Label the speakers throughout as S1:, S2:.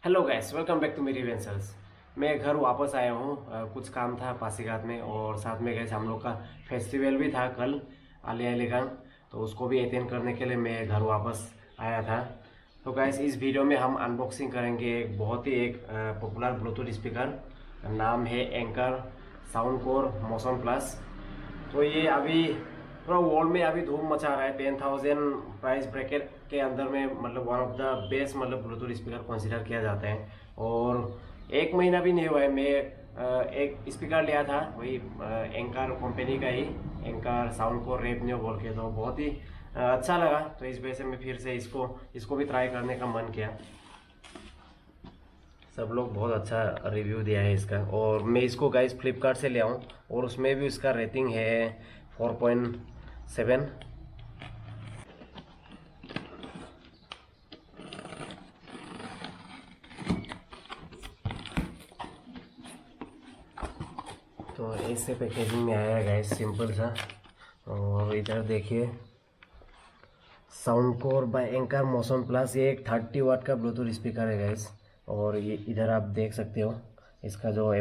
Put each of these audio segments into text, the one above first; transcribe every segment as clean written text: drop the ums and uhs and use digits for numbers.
S1: Hello guys, welcome back to मेरी ventures. मैं घर वापस आया हूँ। कुछ काम था पासीघाट में, और साथ में गैस हम लोग का फेस्टिवल भी था कल, आलिया लीगांग। तो उसको भी अटेंड करने के लिए मैं घर वापस आया था। तो गाइस, इस वीडियो में हम अनबॉक्सिंग करेंगे एक बहुत ही पॉपुलर ब्लूटूथ स्पीकर। नाम है anchor sound core motion plus. तो ये अभी पूरा वर्ल्ड में अभी धूम मचा रहा है। 10,000 प्राइस ब्रैकेट के अंदर में, मतलब वन ऑफ द बेस्ट, मतलब ब्लूटूथ स्पीकर कंसीडर किया जाता है। और एक महीना भी नहीं हुआ है, मैं एक स्पीकर लिया था, वही एंकर कंपनी का ही, एंकर साउंड को रेवन्यू बोल के। तो बहुत ही अच्छा लगा, तो इस वजह से मैं फिर से इसको भी ट्राई करने का मन किया। सब लोग बहुत अच्छा रिव्यू दिया है इसका, और मैं इसको गाइस फ्लिपकार्ट से ले आऊँ, और उसमें भी उसका रेटिंग है 4.7। तो ऐसे पैकेजिंग में आया है गाइस, सिंपल सा। और इधर देखिए, Soundcore by Anker Motion Plus, ये एक 30 वाट का ब्लूटूथ स्पीकर है गाइस। और ये इधर आप देख सकते हो, इसका जो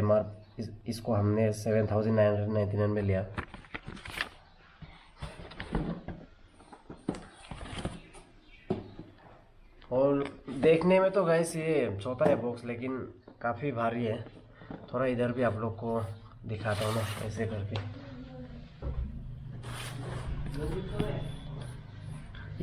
S1: इसको हमने 7,999 में लिया। और देखने में तो गाइस ये छोटा है बॉक्स, लेकिन काफ़ी भारी है। थोड़ा इधर भी आप लोग को दिखाता हूँ ना, ऐसे करके।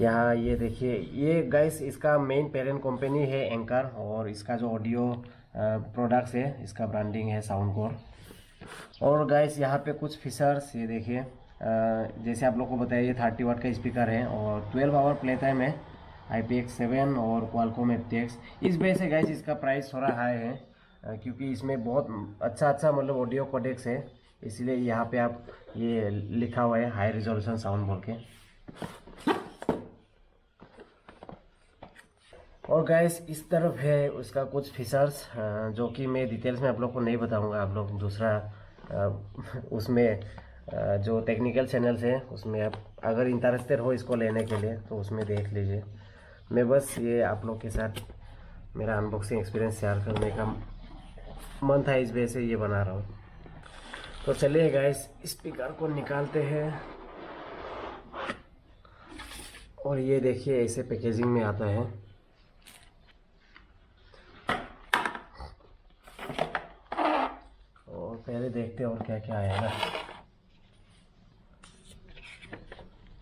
S1: यहाँ ये देखिए, ये गाइस इसका मेन पेरेंट कंपनी है एंकर, और इसका जो ऑडियो प्रोडक्ट्स है, इसका ब्रांडिंग है साउंड कोर। और गाइस यहाँ पे कुछ फीचर्स ये देखिए, जैसे आप लोग को बताया, ये 30 वाट का स्पीकर है, और 12 आवर प्ले टाइम है, IPX7 और क्वालकॉम FTX। इस वजह से गाइस इसका प्राइस थोड़ा हाई है, क्योंकि इसमें बहुत अच्छा अच्छा मतलब ऑडियो कोडेक्स है, इसलिए यहाँ पे आप ये लिखा हुआ है हाई रिजोल्यूशन साउंड बोल के। और गैस इस तरफ है उसका कुछ फीचर्स, जो कि मैं डिटेल्स में आप लोग को नहीं बताऊंगा। आप लोग दूसरा उसमें जो टेक्निकल चैनल्स हैं, उसमें आप अगर इंटरेस्टेड हो इसको लेने के लिए, तो उसमें देख लीजिए। मैं बस ये आप लोग के साथ मेरा अनबॉक्सिंग एक्सपीरियंस शेयर करने का मन था, इस वजह से ये बना रहा हूँ। तो चलिए गैस, स्पीकर को निकालते हैं। और ये देखिए, ऐसे पैकेजिंग में आता है। और पहले देखते हैं और क्या क्या आया ना।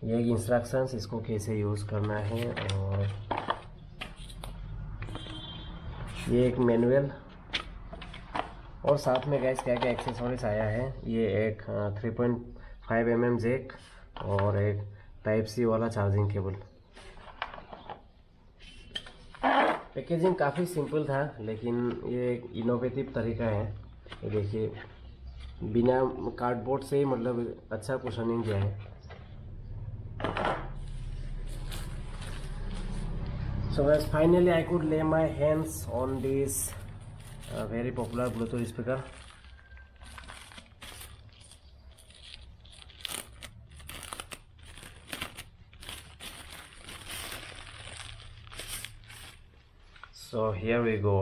S1: ये एक इंस्ट्रक्शंस, इसको कैसे यूज़ करना है, और ये एक मैनुअल, और साथ में गैस क्या क्या एक्सेसरीज आया है। ये एक 3.5 mm जैक, और एक Type-C वाला चार्जिंग केबल। पैकेजिंग काफ़ी सिंपल था, लेकिन ये एक इनोवेटिव तरीका है। ये देखिए, बिना कार्डबोर्ड से ही मतलब अच्छा कुशनिंग किया है। So guys, finally I could lay my hands on this very popular Bluetooth speaker. So here we go.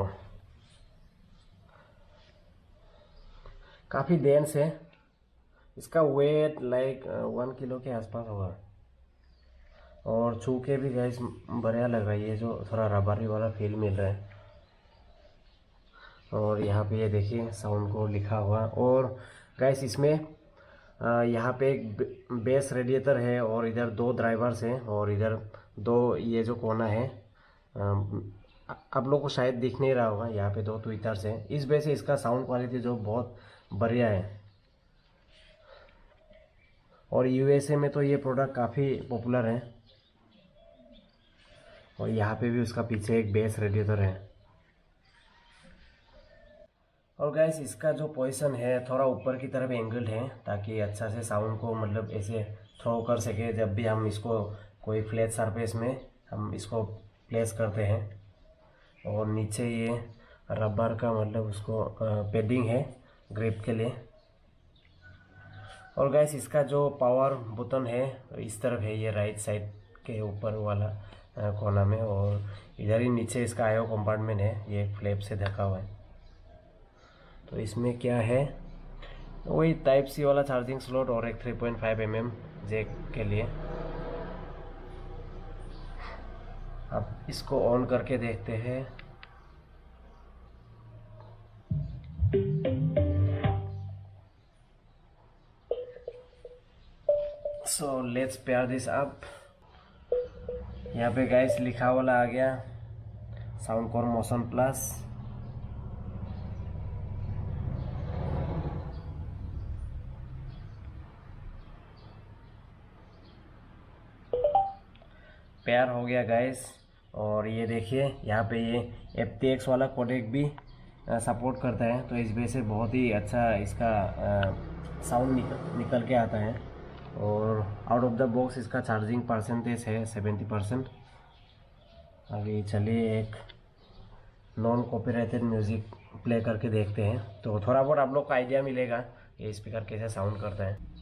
S1: काफ़ी डेंस है, इसका वेट लाइक 1 किलो के आसपास होगा। और छू के भी गैस बढ़िया लग रहा है, ये जो थोड़ा रबरी वाला फील मिल रहा है। और यहाँ पे ये देखिए साउंड को लिखा हुआ। और गैस इसमें यहाँ पे एक बेस रेडिएटर है, और इधर 2 ड्राइवर्स हैं, और इधर 2 ये जो कोना है, आप लोग को शायद दिख नहीं रहा होगा, यहाँ पे 2 ट्विटर्स हैं। इस वजह से इसका साउंड क्वालिटी जो बहुत बढ़िया है। और USA में तो ये प्रोडक्ट काफ़ी पॉपुलर है। और यहाँ पे भी उसका पीछे एक बेस रेडिएटर है। और गैस इसका जो पोजीशन है, थोड़ा ऊपर की तरफ एंगल है, ताकि अच्छा से साउंड को मतलब ऐसे थ्रो कर सके जब भी हम इसको कोई फ्लैट सरफेस में हम इसको प्लेस करते हैं। और नीचे ये रबर का मतलब उसको पैडिंग है ग्रिप के लिए। और गैस इसका जो पावर बटन है इस तरफ है, ये राइट साइड के ऊपर वाला। कोना में, और इधर ही नीचे इसका आईओ कंपार्टमेंट है, ये एक फ्लैप से ढका हुआ है। तो इसमें क्या है, वही टाइप सी वाला चार्जिंग स्लॉट और एक 3.5 mm जैक के लिए। अब इसको ऑन करके देखते हैं। So let's pair this up. यहाँ पे गाइस लिखा वाला आ गया sound core motion plus. Pair हो गया गाइस। और ये देखिए यहाँ पे ये FTX वाला कोडेक भी सपोर्ट करता है, तो इस वजह से बहुत ही अच्छा इसका साउंड निकल के आता है। और आउट ऑफ द बॉक्स इसका चार्जिंग परसेंटेज है 70%। अभी चलिए एक नॉन कॉपीराइटेड म्यूज़िक प्ले करके देखते हैं, तो थोड़ा बहुत आप लोग को आइडिया मिलेगा ये स्पीकर कैसे साउंड करता है।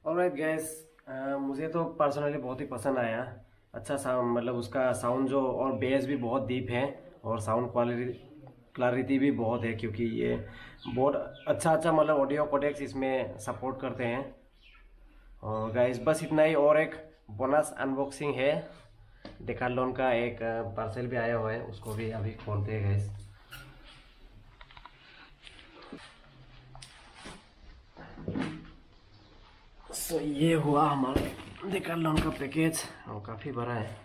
S1: ऑलराइट गैस, मुझे तो पर्सनली बहुत ही पसंद आया। अच्छा साउंड, मतलब उसका साउंड जो, और बेस भी बहुत डीप है, और साउंड क्लैरिटी भी बहुत है, क्योंकि ये बहुत अच्छा मतलब ऑडियो कोडेक्स इसमें सपोर्ट करते हैं। और गाइस बस इतना ही। और एक बोनस अनबॉक्सिंग है, डेकाथलॉन का एक पार्सल भी आया हुआ है, उसको भी अभी खोलते हैं गाइस। सो ये हुआ हमारा डेकाथलॉन का पैकेज, और काफ़ी बड़ा है।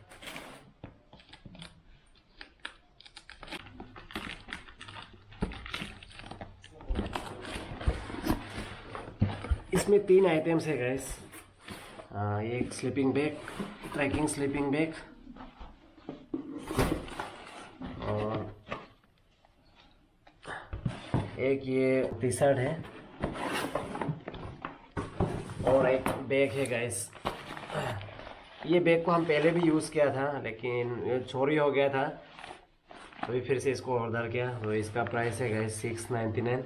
S1: इसमें 3 आइटम्स है गाइस। ये एक sleeping bag, trekking sleeping bag, और एक ये टी शर्ट है, और एक बैग है गाइस। ये बैग को हम पहले भी यूज़ किया था, लेकिन चोरी हो गया था, अभी फिर से इसको ऑर्डर किया। तो इसका प्राइस है गाइस 699।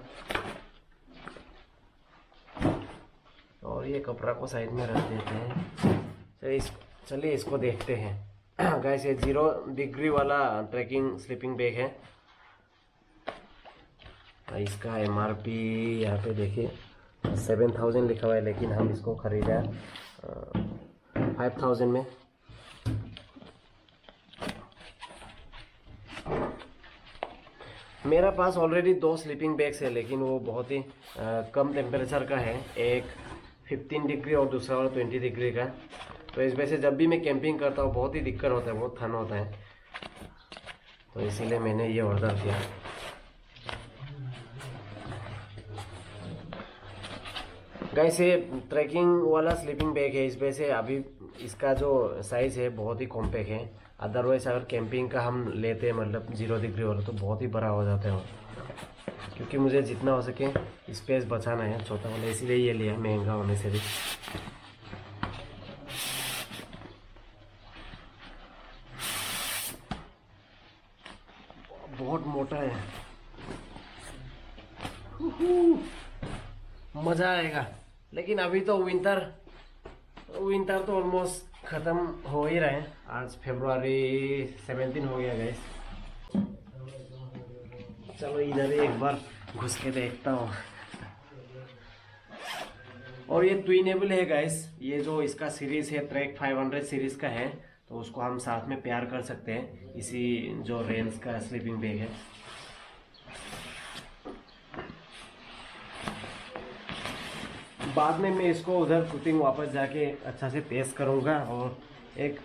S1: और ये कपड़ा को साइड में रख देते हैं। चलिए इसको देखते हैं। गाइस ये 0 डिग्री वाला ट्रैकिंग स्लीपिंग बैग है। इसका MRP यहाँ पे देखिए 7000 लिखा हुआ है, लेकिन हम इसको खरीदा 5000 में। मेरा पास ऑलरेडी 2 स्लीपिंग बैग्स है, लेकिन वो बहुत ही कम टेम्परेचर का है, एक 15 डिग्री और दूसरा वाला 20 डिग्री का। तो इस वजह से जब भी मैं कैंपिंग करता हूँ बहुत ही दिक्कत होता है, बहुत ठंड होता है, तो इसीलिए मैंने ये ऑर्डर किया। गाइस ये ट्रैकिंग वाला स्लीपिंग बैग है, इस वजह से अभी इसका जो साइज़ है बहुत ही कॉम्पैक्ट है। अदरवाइज अगर कैंपिंग का हम लेते हैं मतलब 0 डिग्री वाला तो बहुत ही बड़ा हो जाता है वो। क्योंकि मुझे जितना हो सके स्पेस बचाना है छोटा वाला, इसीलिए ये लिया महंगा होने से भी। बहुत मोटा है, मज़ा आएगा। लेकिन अभी तो विंटर तो ऑलमोस्ट ख़त्म हो ही रहे हैं। आज फरवरी 17 हो गया गाइस। चलो इधर ही एक बार घुस के देखता हूँ। और ये ट्विनेबल है गाइस, ये जो इसका सीरीज़ है ट्रैक 500 सीरीज़ का है, तो उसको हम साथ में पेयर कर सकते हैं। इसी जो रेंज का स्लीपिंग बैग है। बाद में मैं इसको उधर कुकिंग वापस जाके अच्छा से टेस्ट करूँगा और एक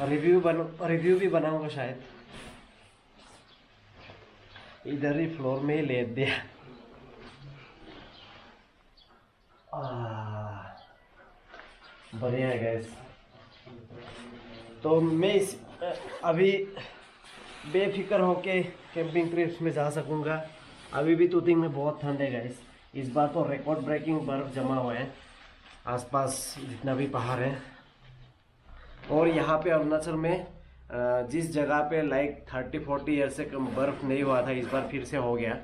S1: रिव्यू भी बनाऊँगा शायद। इधर ही फ्लोर में ही लेट दिया। बढ़िया है गैस। तो मैं अभी बेफिक्र होके कैंपिंग ट्रिप्स में जा सकूँगा। अभी भी तूतिंग में बहुत ठंड है गैस। इस बार तो रिकॉर्ड ब्रेकिंग बर्फ़ जमा हुआ है आसपास जितना भी पहाड़ है। और यहाँ पे अरुणाचल में जिस जगह पे लाइक 30-40 ईयर से कम बर्फ़ नहीं हुआ था, इस बार फिर से हो गया।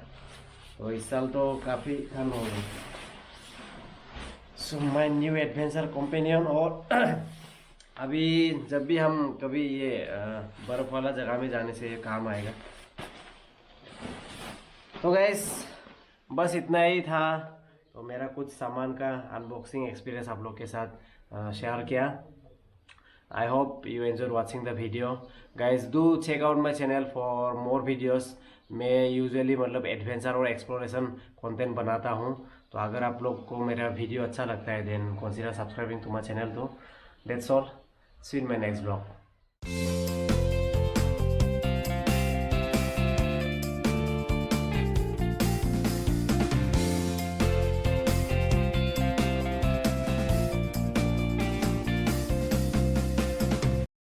S1: तो इस साल तो काफ़ी ठंड हो गई। So my new adventure companion. और अभी जब भी हम कभी ये बर्फ़ वाला जगह में जाने से ये काम आएगा। तो गैस बस इतना ही था। तो मेरा कुछ सामान का अनबॉक्सिंग एक्सपीरियंस आप लोग के साथ शेयर किया। I hope you enjoyed watching the video. Guys, do check out my channel for more videos. मैं यूजुअली मतलब एडवेंचर और एक्सप्लोरेशन कंटेंट बनाता हूँ। तो अगर आप लोग को मेरा वीडियो अच्छा लगता है then consider subscribing to my channel. तो that's all, see in my next blog.